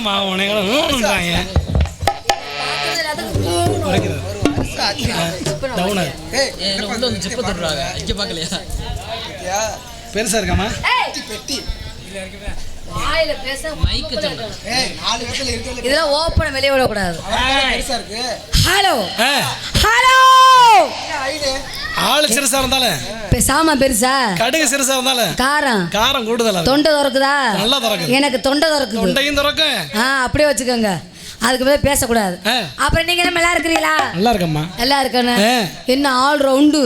என்னம்மா உனக்கு பெருசா இருக்காமா இதெல்லாம் ஓப்பன் வெளியே விடக்கூடாது. ஹலோ ஹலோ ஆளு சிறுசா இருந்தாலும் பேசாம பெருசா கடுகு சிறுசா இருந்தாலும் காரம் கூடுதலா தொண்டை திறக்குதா? நல்லா திறக்குது. எனக்கு தொண்டை திறக்குது. தொண்டையும் திறக்கும். அப்படியே வச்சுக்கோங்க. அதுக்கு மேலே பேசக்கூடாது. அப்புறம் நீங்க என்ன நல்லா இருக்கிறீங்களா? நல்லா இருக்கம்மா. நல்லா இருக்கேன்னு என்ன ஆல் ரவுண்டு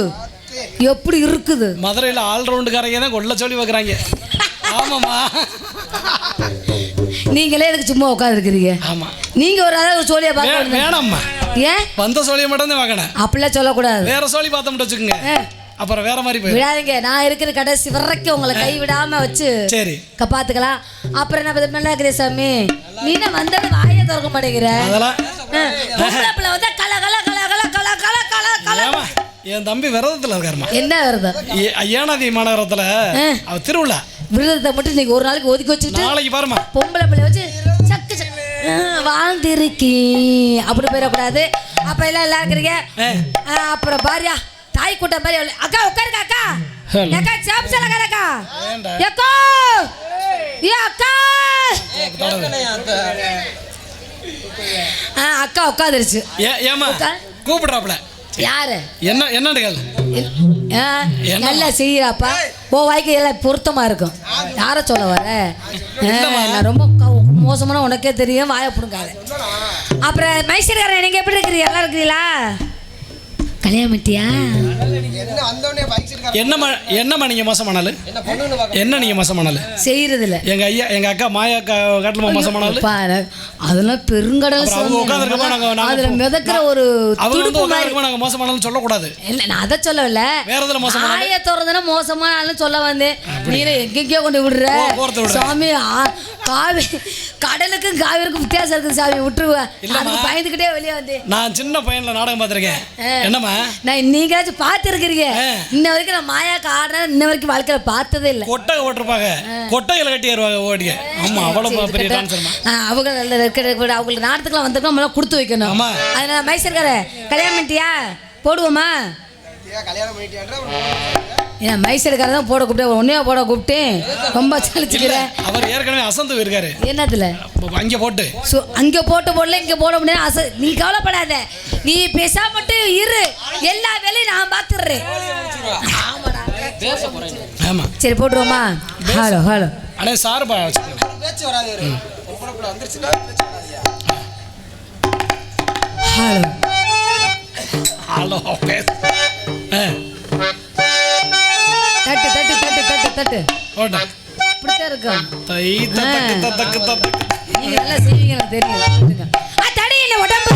எப்படி இருக்குது? மதுரையில் ஆல் ரவுண்டுக்காரங்க தான் கொள்ள சொல்லி வைக்கிறாங்க. ஆமாம்மா. நீங்களே எனக்கு சும்மா உட்காந்துருக்கிறீங்க. ஆமா நீங்க ஒரு அதாவது சோழியை பார்க்க வேணாம்மா. ஏன் வந்த சோழியை மட்டும் தான் பார்க்கணும். அப்படிலாம் சொல்லக்கூடாது. வேற சோழி பார்த்தோம்னு வச்சுக்கோங்க. அப்புறம் வேற மாதிரி விடாதீங்க. நான் இருக்கிற கடைசி வரைக்கும் உங்களை கை விடாம வச்சு சரி பாத்துக்கலாம். அப்புறம் என்ன நல்லா இருக்கிற சாமி. நீ வந்தது வாயை திறக்க மாட்டேங்கிற. என் தம்பி விரதத்துல இருக்காருமா. என்ன விரதம்? ஏனாதி மாநகரத்துல அவ திருவிழா விரதத்தை மட்டும் நீங்க ஒரு நாளைக்கு ஒதுக்கி வச்சுட்டு நாளைக்கு பாருமா பொம்பளை பிள்ளை வச்சு சக்கு வாழ்ந்திருக்கி அப்படி போயிடக்கூடாது. அப்ப எல்லாம் எல்லாம் இருக்கிறீங்க. அப்புறம் பாரியா தாய் கூட்டம் மாதிரி அக்கா உட்காருக்கா. அக்கா அக்கா சாப்பிட்டு அக்கா எக்கோ ஏ அக்கா அக்கா உட்காந்துருச்சு. ஏமா கூப்பிடுறாப்ல யாரு என்ன நல்லா செய்யறாப்பா. ஓ வாய்க்கு எல்லாம் பொருத்தமா இருக்கும். யார சொல்ல வர? நான் ரொம்ப மோசமான உனக்கே தெரியும். வாயை பிடுங்காத. அப்புறம் மைசூர்காரன் நீங்க எப்படி இருக்கிறீங்க? நல்லா இருக்கிறீங்களா? கல்யாணம் பண்ணிட்டியா? என்னம்மா நீங்க மோசமானாலும் என்ன நீங்க மோசமானாலும் செய்யறது இல்ல. எங்க ஐயா எங்க அக்கா மாயா காட்டுல மோசமானாலும் அதெல்லாம் பெருங்கடல். அதுல மிதக்கிற ஒரு துடுப்பு மாதிரி நாங்க மோசமானாலும் சொல்லக்கூடாது. இல்ல நான் அதை சொல்லல. வேற எதுல மோசமான ஆய தோறதுனா மோசமானாலும் சொல்ல வந்தேன். நீங்க எங்கெங்கயோ கொண்டு விடுற சாமி. கடலுக்கும் காவிரிக்கும் வித்தியாசம் இருக்குது சாமி. விட்டுருவா. அதுக்கு பயந்துகிட்டே வெளியே வந்தேன். நான் சின்ன பையன்ல நாடகம் பார்த்திருக்கேன். என்னம்மா நான் நீங்களாச்சும் பார்த்துருக்கிறீங்க. இன்ன வரைக்கும் நான் மாயாக்கு ஆடுறேன் இன்ன வரைக்கும் வாழ்க்கையில பார்த்ததே இல்லை. கொட்டை ஓட்டிருப்பாங்க. கொட்டைகளை கட்டி ஏறுவாங்க ஓடிங்க. ஆமா அவ்வளவு பெரிய டான்ஸர்மா. அவங்க அவங்களுக்கு நாடத்துக்குலாம் வந்திருக்கோம். நம்மளாம் கொடுத்து வைக்கணும். அதனால மைசூர்கார கல்யாணம் பண்ணிட்டியா? போடுவோமா? ஏன் மைசூர்கார தான் போட கூப்பிட்டேன். ஒன்னே போட கூப்பிட்டேன். ரொம்ப சலிச்சுக்கிறேன். அவர் ஏற்கனவே அசந்து இருக்காரு. என்னத்துல அங்கே போட்டு அங்கே போட்டு போடல இங்கே போட முடியாது. நீ கவலைப்படாத. நீ பேசாம மட்டும் இரு. எல்லா வேலையும் நான் பார்த்துடுறேன். ஆமா சரி போட்டுருவோமா? ஹலோ ஹலோ அண்ணே சார்பா ஹலோ ஹலோ தட்டு தட்டு தட்டு தட்டு தட்டு போட்டா இப்படித்தான் இருக்கும். நீங்க நல்லா செய்வீங்க தெரியும். தடி என்ன உடம்பு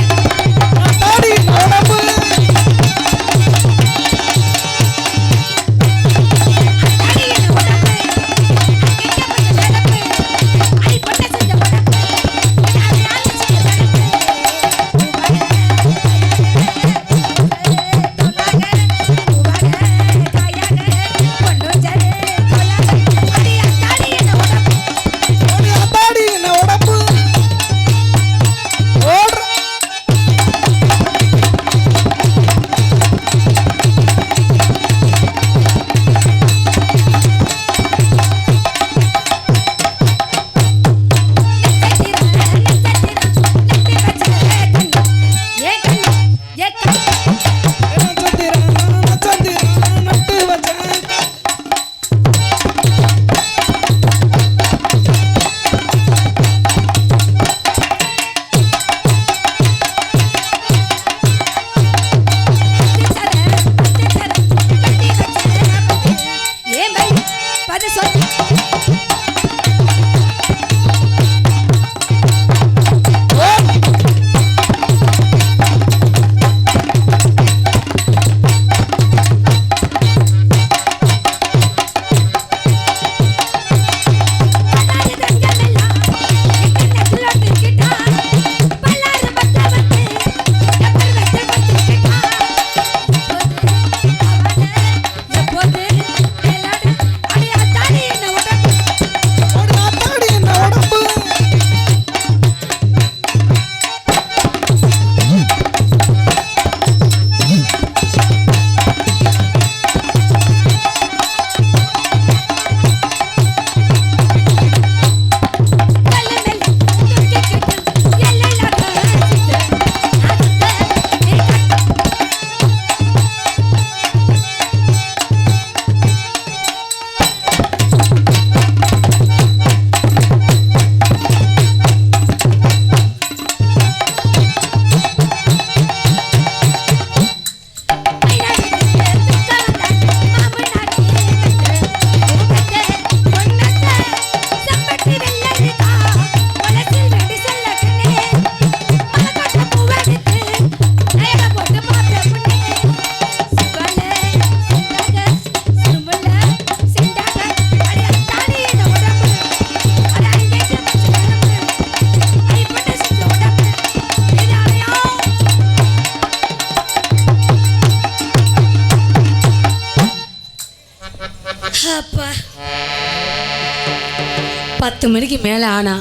10 மணிக்கு மேலே ஆனா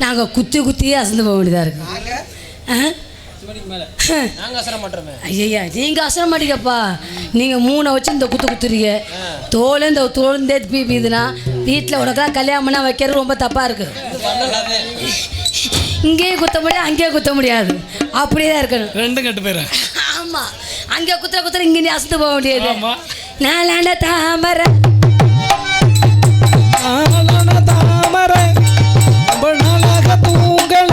நாங்கள் குத்தியே அசந்து போக வேண்டியதாக இருக்கு. ஐயா நீங்கள் அசர மாட்டீங்கப்பா. நீங்கள் 3 வச்சு இந்த குத்துறீங்க. தோலேந்து பீதுனா வீட்டில் உனக்கெல்லாம் கல்யாணம் பண்ணால் வைக்கிறது ரொம்ப தப்பாக இருக்குது. இங்கேயும் குத்த முடியாது, அங்கேயும் குத்த முடியாது. அப்படியே தான் இருக்கணும். ரெண்டும் கட்டு போயிடும். ஆமாம், அங்கே குத்துற இங்கே நீ அசந்து போக முடியாது. நாளாண்ட தாமரை தூங்கல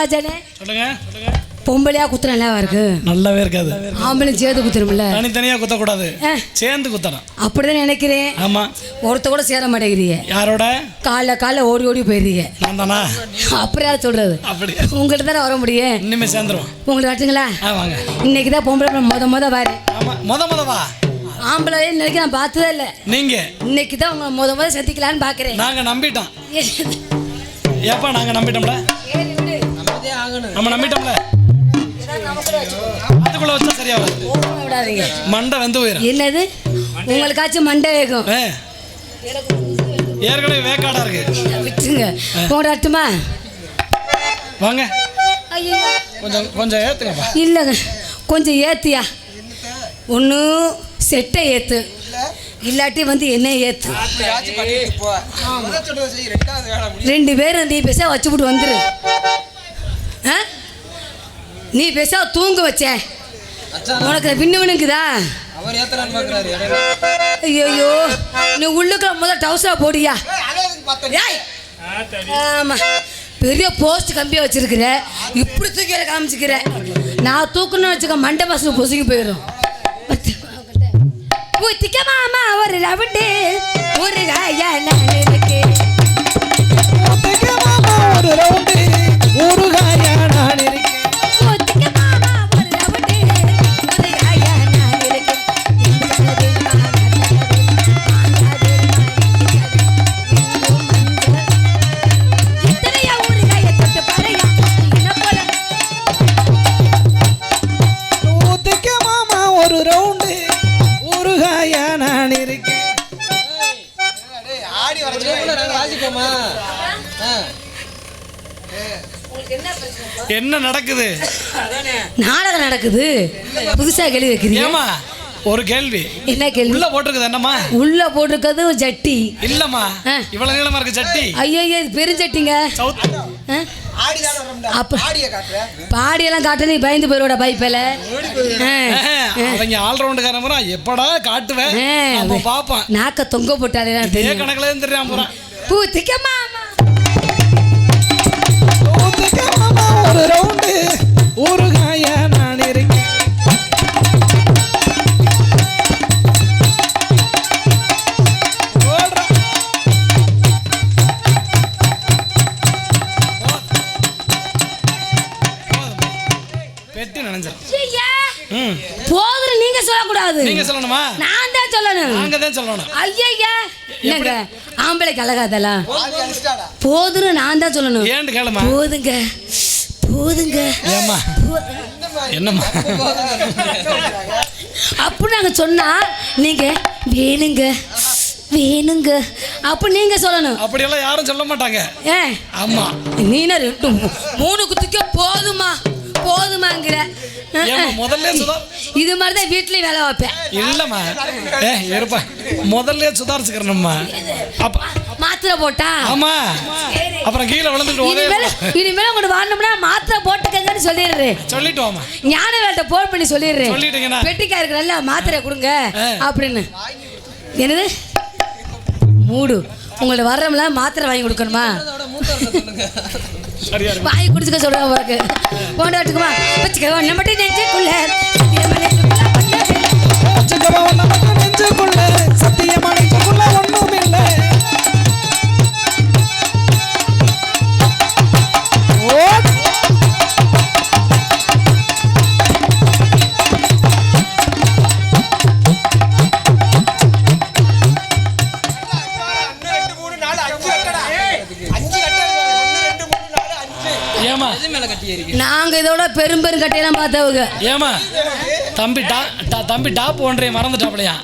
ராஜனே சொல்லுங்க சொல்லுங்க. பொம்பளையா குத்துற நல்லாவா இருக்கு? நல்லாவே இருக்காது. ஆம்பளை சேர்த்து குத்துருமில்ல? தனித்தனியா குத்தக்கூடாது, சேர்ந்து குத்தணும். அப்படிதான் நினைக்கிறேன். ஆமா. ஒருத்த கூட சேர மாட்டேங்கிறீங்க. யாரோட? காலைல ஓடி ஓடி போயிருக்கீங்க. நான் தானா? அப்புறம் யார் சொல்றது? அப்படி உங்கள்கிட்ட தானே வர முடியும். இனிமே சேர்ந்துரும். உங்களுக்கு வரட்டுங்களா? வாங்க. இன்னைக்கு தான் பொம்பளை முத வாரு. ஆமா, முத வா. ஆம்பளை இன்னைக்கு நான் பார்த்ததே இல்லை. நீங்க இன்னைக்கு தான் உங்களை முத சந்திக்கலான்னு பாக்குறேன். நாங்க நம்பிட்டோம். ஏப்பா நாங்க நம்பிட்டோம்ல? நம்ம நம்பிட்டோம்ல? அதுக்குள்ள வச்சா சரியா விடாதீங்க, மண்டை வந்து போயிடும். என்னது உங்களுக்காச்சும் மண்டை வேகும்? ஏற்கனவே வேக்காடா இருக்கு. விட்டுருங்க. போடட்டுமா? வாங்க. கொஞ்சம் கொஞ்சம் ஏத்துங்கப்பா. இல்லைங்க, கொஞ்சம் ஏத்தியா. ஒன்று செட்டை ஏத்து, இல்லாட்டி வந்து என்ன ஏத்து. 2 பேரும் நீ பேச வச்சுவிட்டு வந்துரு. நீ பேச தூங்க வச்ச உனக்கு விண்ணுக்குதா? ஐயோ, நீ உள்ளுக்குள்ள முதல் டவுசரா போடியா. ஆமா, பெரிய போஸ்ட் கம்பியா வச்சிருக்கிற, இப்படி தூக்கி காமிச்சுக்கிற. நான் தூக்கணும்னு வச்சுக்க மண்டை பசங்க பொசுங்கி போயிடும். மாமா ஒரு ரவுண்டு ஒரு காயா நான் இருக்கு. ஒரு ரவுண்டு ஒரு காயா நான் இருக்கு. என்ன நடக்குது? நாடகம் நடக்குது. புதுசா கேள்வி வைக்கிறீங்க. ஒரு கேள்வி. என்ன கேள்வி? உள்ள போட்டுருக்குது என்னம்மா? உள்ள போட்டுருக்கிறது ஜட்டி இல்லம்மா, இவ்வளவு நீளமா இருக்கு ஜட்டி. ஐயோ, இது பெருஞ்சட்டிங்க. பாடியெல்லாம் காட்ட நீ பயந்து போயிரோட பைப்பில. அவங்க ஆல்ரவுண்டுக்காரன் எப்படா காட்டுவேன் பாப்பேன். நாக்க தொங்க போட்டாலே கணக்குல தெரியாம போறான். பூத்திக்கமா ஒரு ரவுண்டு ஒரு காயா நான் இருக்கேன். பெட்டி நினைஞ்சேன். போதும், நீங்க சொல்லக்கூடாது. நீங்க சொல்லணுமா? நான் தான் சொல்லணும். நாங்க தான் சொல்லணும். ஐயா, என்னங்க ஆம்பளைக்கு அழகாதலாம்? போதும், நான் தான் சொல்லணும். ஏன்னு கேளுமா? போதுங்க போதுங்க. ஏம்மா என்னம்மா அப்படி நாங்க சொன்னா நீங்க வேணுங்க வேணுங்க அப்ப நீங்க சொல்லணும். அப்படியெல்லாம் யாரும் சொல்ல மாட்டாங்க. ஆமா, நீனா 2-3 குத்துக்க போதுமா போதுமாங்கிற. முதல்ல இது மாதிரிதான் வீட்லயும் வேலை வைப்பேன். இல்லம்மா, இருப்பா, முதல்ல சுதாரிச்சுக்கிறேன்மா. மாத்திரை போட்டா? ஆமா, அப்புறம் கீழே விழுந்துட்டு இனிமேல உங்களுக்கு வாங்கணும்னா மாத்திரை போட்டுக்கங்கன்னு சொல்லிடுறேன். சொல்லிட்டு வாமா, ஞான வேலை போன் பண்ணி சொல்லிடுறேன். சொல்லிட்டீங்கன்னா பெட்டிக்காருக்கு நல்லா மாத்திரை கொடுங்க அப்படின்னு. என்னது மூடு? உங்கள்ட்ட வர்றோம்ல மாத்திரை வாங்கி கொடுக்கணுமா? வாங்கி குடிச்சுக்க சொல்றேன். உங்களுக்கு போண்டாட்டுக்குமா வச்சுக்க ஒன்ன மட்டும் நெஞ்சுக்குள்ள சத்தியமா நெஞ்சுக்குள்ள ஒண்ணும் இல்லை. நாங்க இதோட பெரும் கட்டையெல்லாம் பார்த்தவங்க. ஏமா தம்பி டாப் ஒன்றைய மறந்துட்டாப்லையா?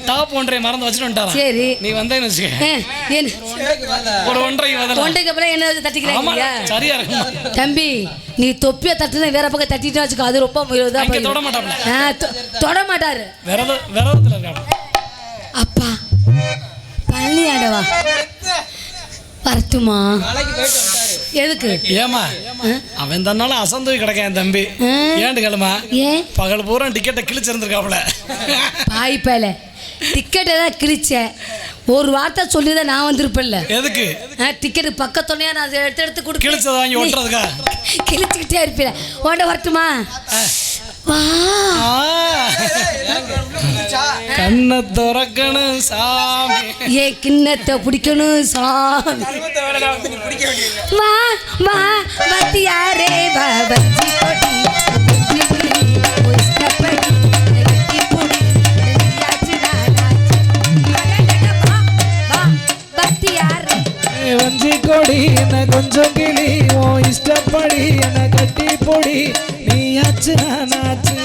டாப் ஒன்றைய மறந்து வச்சுட்டு வந்துட்டாரா? சரி, நீ வந்தேன்னு வச்சுக்க. ஒரு ஒன்றைக்கு அப்புறம் என்ன தட்டிக்கிறீங்க? சரியா இருக்கு தம்பி. நீ தொப்பிய தட்டுனா வேற பக்கம் தட்டிட்டு வச்சுக்கோ. அது ரொம்ப தொட மாட்டாப்ல. தொட மாட்டாரு. விரதத்துல இருக்காரு. அப்பா பழனி ஆண்டவா வரட்டுமா? எதுக்கு? ஏமா அவன் தன்னால அசந்து கிடக்க என் தம்பி. ஏன்னு கேளுமா, பகல் பூரா டிக்கெட்டை கிழிச்சிருந்துருக்காப்புல. பாய்ப்பல டிக்கெட்டை தான் கிழிச்ச. ஒரு வார்த்தை சொல்லிதான் நான் வந்திருப்பேன்ல. எதுக்கு? டிக்கெட் பக்கத்தோனையா நான் எடுத்து கொடுக்க கிழிச்சதை வாங்கி ஓட்டுறதுக்கா? கிழிச்சுக்கிட்டே இருப்பேன். ஓட்ட வரட்டுமா? வா. கண்ணை திறக்கணும் சாமி, ஏ கிண்ணத்தை பிடிக்கணும் சாமி. வா வா பத்தியாரே பவஞ்சி கொடி வஞ்சி கொடி என்ன கொஞ்சம் கிளி ஓ இஷ்டப்படி என்ன கட்டி பொடி நீ ஆச்சு நானாச்சு.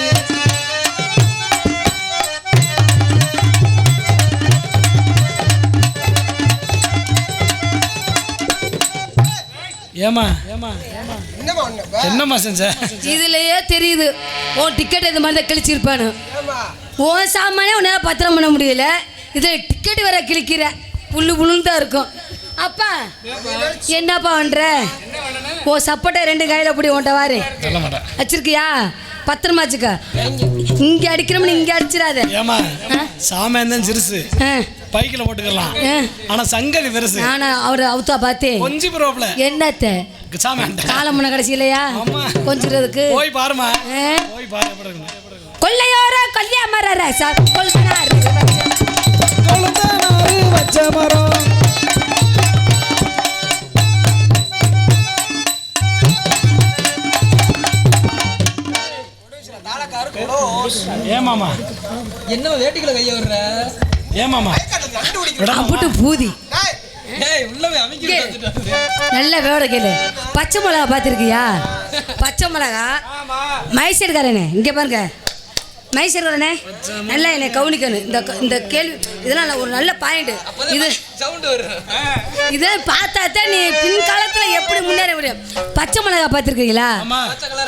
ஏமா என்னம்மா செஞ்ச? இதுலயே தெரியுது உன் டிக்கெட் இது மாதிரி தான் கிழிச்சிருப்பானு. உன் சாமானே உன்னால பத்திரம் பண்ண முடியல, இதுல டிக்கெட் வர கிழிக்கிற. புல்லு புல்லுன்னு தான் இருக்கும். அப்பா என்னப்பா பண்ற? ஓ சப்போட்டா 2 கையில பிடி ஓட்ட வாரு வச்சிருக்கியா? பத்திரமா வச்சுக்க. இங்க அடிக்கிறோம்னு இங்க அடிச்சிடாத. ஏமா சாமான் தான் சிறுசு, பைக்கில் போட்டுக்கலாம். ஆனா சங்கதி பெருசு. ஆனா அவரு அவுத்தா பார்த்தே கொஞ்சம் ப்ராப்ள என்னத்த சாமான் காலம் பண்ண கடைசி இல்லையா கொஞ்சிறதுக்கு போய் பாருமா. போய் பாரு. கொள்ளையோர கொல்லியா மர கொல்பனாரு வச்ச மரம் ஏமாமா என்ன வேட்டிக்குள்ள கைய வர்ற? ஏமாமா போட்டு பூதி நல்ல வேட கேளு. பச்சை மிளகா பார்த்துருக்கியா? பச்சை மிளகா மைசூர்காரனே இங்கே பாருங்க. மைசூர்காரனே நல்லா என்னை கவனிக்கணும். இந்த கேள்வி இதெல்லாம் ஒரு நல்ல பாயிண்ட். இதை பார்த்தா தான் நீ பின்காலத்தில் எப்படி முன்னேற முடியும். பச்சை மிளகா பார்த்துருக்கீங்களா?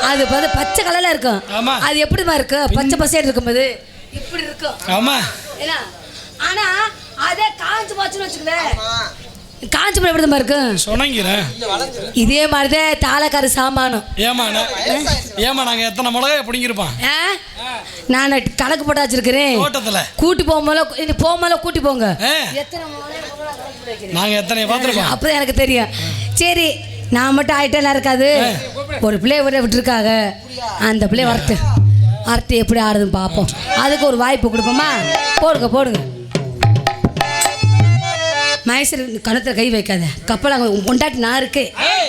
அது பார்த்து பச்சை கலரில் இருக்கும். அது எப்படிமா இருக்கும்? பச்சை பசையாக இருக்கும்போது இப்படி இருக்கும். ஏன்னா ஆனால் அதே காஞ்சு போச்சுன்னு வச்சுக்கவே, காஞ்சி போய் எப்படி இருக்கும் சொன்னீங்க. இதே மாதிரிதான் தாளக்கார சாமானும். ஏமா நாங்க எத்தனை மிளகாய் பிடிங்கிருப்பான். நான் கணக்கு போட்டு வச்சிருக்கிறேன். கூட்டி போகும்போது கூட்டி போங்க. நாங்க எத்தனை பார்த்துருக்கோம். அப்பதான் எனக்கு தெரியும். சரி நான் மட்டும் ஆயிட்டெல்லாம் இருக்காது. ஒரு பிள்ளைய விட்டுருக்காங்க, அந்த பிள்ளைய வரட்டு எப்படி ஆடுதுன்னு பார்ப்போம். அதுக்கு ஒரு வாய்ப்பு கொடுப்போமா? போடுங்க. மைசூர் கணத்தில் கை வைக்காத. கப்பலை கொண்டாட்டி நான் இருக்கு,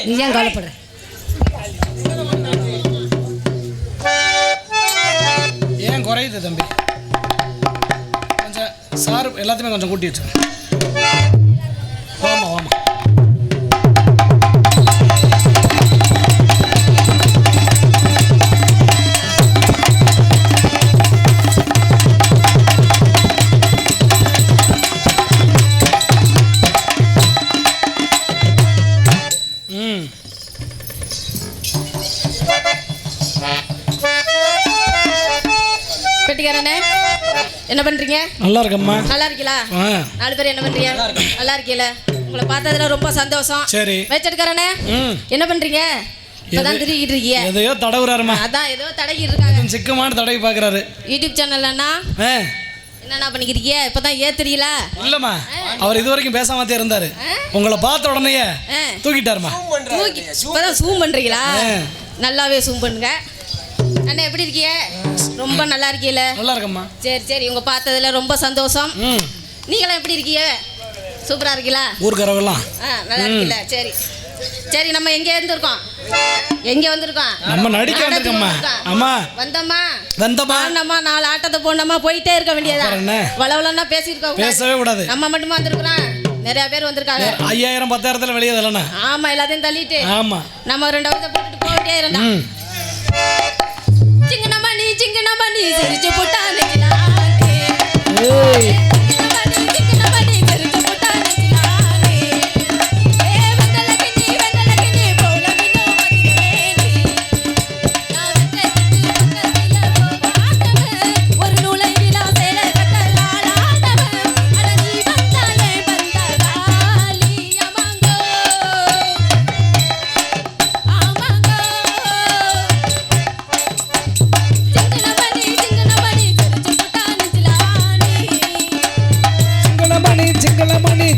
நீ ஏன் கவலைப்படுற? ஏன் குறையுது தம்பி? கொஞ்சம் சார் எல்லாத்தையுமே கொஞ்சம் கூட்டி வச்சு. வாமா பெட்டிக்காரனே, என்ன பண்றீங்க? நல்லா இருக்கம்மா. நல்லா இருக்கீங்களா? 4 பேர் என்ன பண்றீங்க? நல்லா இருக்கீங்களா? உங்களை பார்த்ததுல ரொம்ப சந்தோஷம். சரி வேச்சட்காரனே, என்ன பண்றீங்க? இப்பதான் திரிகிட்டு இருக்கீங்க. எதையோ தடவுறாருமா. அதான் ஏதோ தடவி இருக்காங்க. சிக்கமான தடவி பாக்குறாரு. யூடியூப் சேனல்லன்னா என்னென்ன பண்ணிக்கிறீங்க? இப்பதான் ஏத்துறீங்களா? இல்லம்மா, அவர் இது வரைக்கும் பேசாமத்தே இருந்தாரு. உங்களை பார்த்த உடனே தூக்கிட்டாருமா. இப்பதான் ஜூம் பண்றீங்களா? நல்லாவே ஜூம் பண்ணுங்க. அண்ணா எப்படி இருக்கீங்க? ரொம்ப நல்லா இருக்கீல? நல்லா இருக்கம்மா. சரி உங்க பார்த்ததுல ரொம்ப சந்தோஷம். நீங்களாம் எப்படி இருக்கீங்க? சூப்பரா இருக்கீங்களா? ஊர்க்காரவெல்லாம் நல்லா இருக்கீல? சரி நம்ம எங்க வந்திருக்கோம்? நம்ம நடிக்க வந்திருக்கோம்மா. அம்மா வந்தம்மா 4 ஆட்டத்தை போனோமா போயிட்டே இருக்க வேண்டியதா? வளவளன்னா பேசியிருக்கோம், பேசவே கூடாது. நம்ம மட்டுமா வந்திருக்கிறோம்? நிறைய பேர் வந்திருக்காங்க. 5000 10,000 வெளியே தள்ளனா? ஆமா, எல்லாத்தையும் தள்ளிட்டு நம்ம 2 வருஷம் போட்டுட்டு போயிட்டே இருந்தா. சிங்கனமா நீ சிரிச்சு போட்டானே.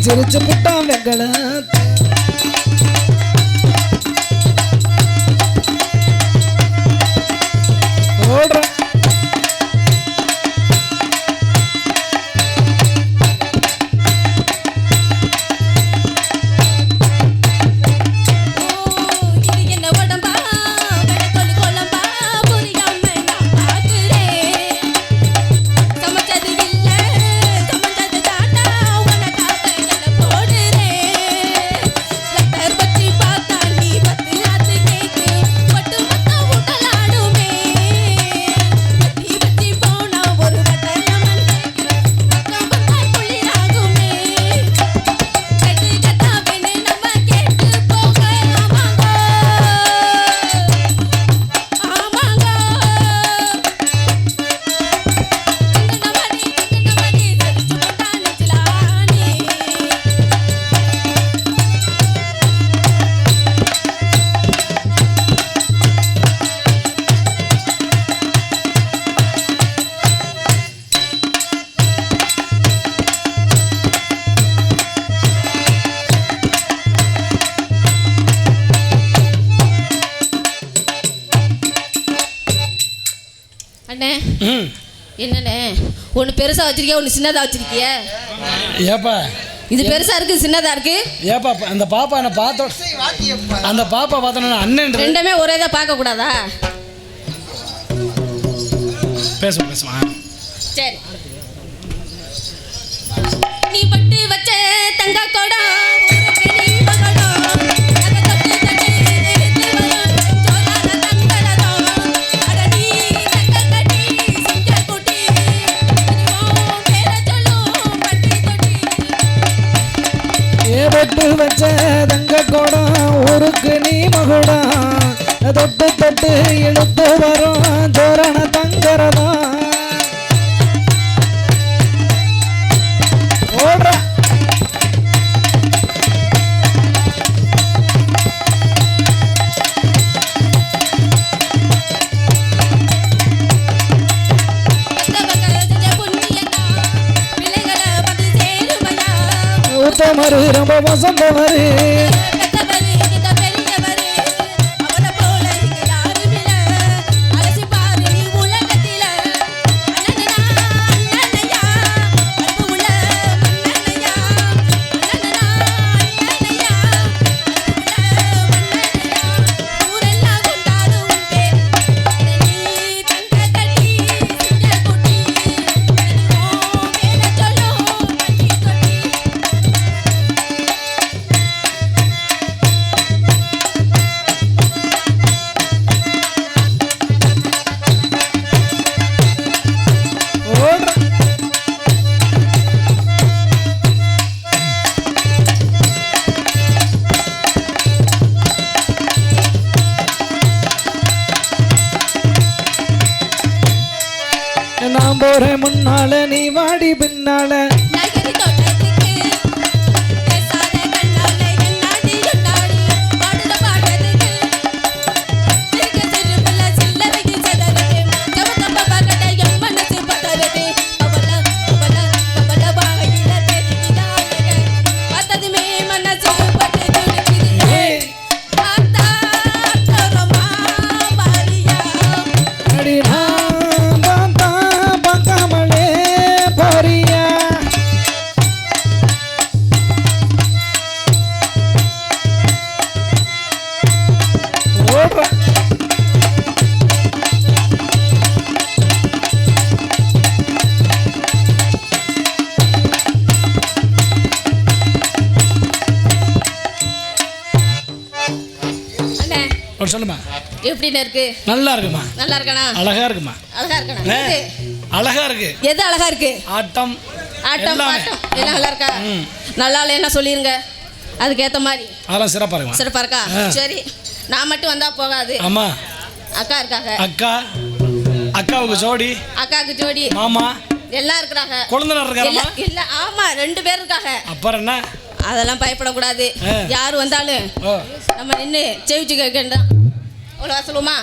சிரிச்சு புட்டான் வெங்கல ஓடுற என்னண்ணே ஒன்று பெருசா வச்சிருக்கியா ஒன்று சின்னதா வச்சிருக்கிய ஏப்பா இது பெருசா இருக்கு சின்னதா இருக்கு ஏப்பா அந்த பாப்பா என்ன பார்த்தோம் அந்த பாப்பா பார்த்தோன்னா அண்ணன் ரெண்டுமே ஒரே தான் பார்க்க கூடாதா பேசுமா சரி நீ பட்டு வச்ச தங்க கோடம் தொட்டு வச்ச தங்க கோடம் ஊருக்கு நீ மகுடம் தொட்டு தொட்டு இழுத்து வரும் ஜோரண தங்கரதா ஓடுற உத்தமரு ரொம்ப வசந்தவரு நான் போறேன் முன்னால நீ வாடி பின்னால சொல்லுமா எப்படின்னு இருக்கு நல்லா இருக்குமா நல்லா இருக்கனா அழகா இருக்குமா அழகா இருக்கனா அழகா இருக்கு எது அழகா இருக்கு ஆட்டம் ஆட்டம் பாட்டம் எல்லாம் நல்லா இருக்கா நல்லா இல்லைன்னா சொல்லிருங்க அதுக்கு ஏத்த மாதிரி அதெல்லாம் சிறப்பா இருக்குமா சிறப்பா இருக்கா சரி நான் மட்டும் வந்தா போகாது ஆமா அக்கா இருக்காங்க அக்காவுக்கு ஜோடி அக்காவுக்கு ஜோடி மாமா எல்லாம் இருக்காங்க குழந்தைகள் இருக்காங்க இல்ல ஆமா 2 பேர் இருக்காங்க அப்புறம் என்ன அதெல்லாம் பயப்படக்கூடாது யார் வந்தாலும் நம்ம நின்று செவிச்சு கேட்கண்டா அவ்வளோ சொல்லுமா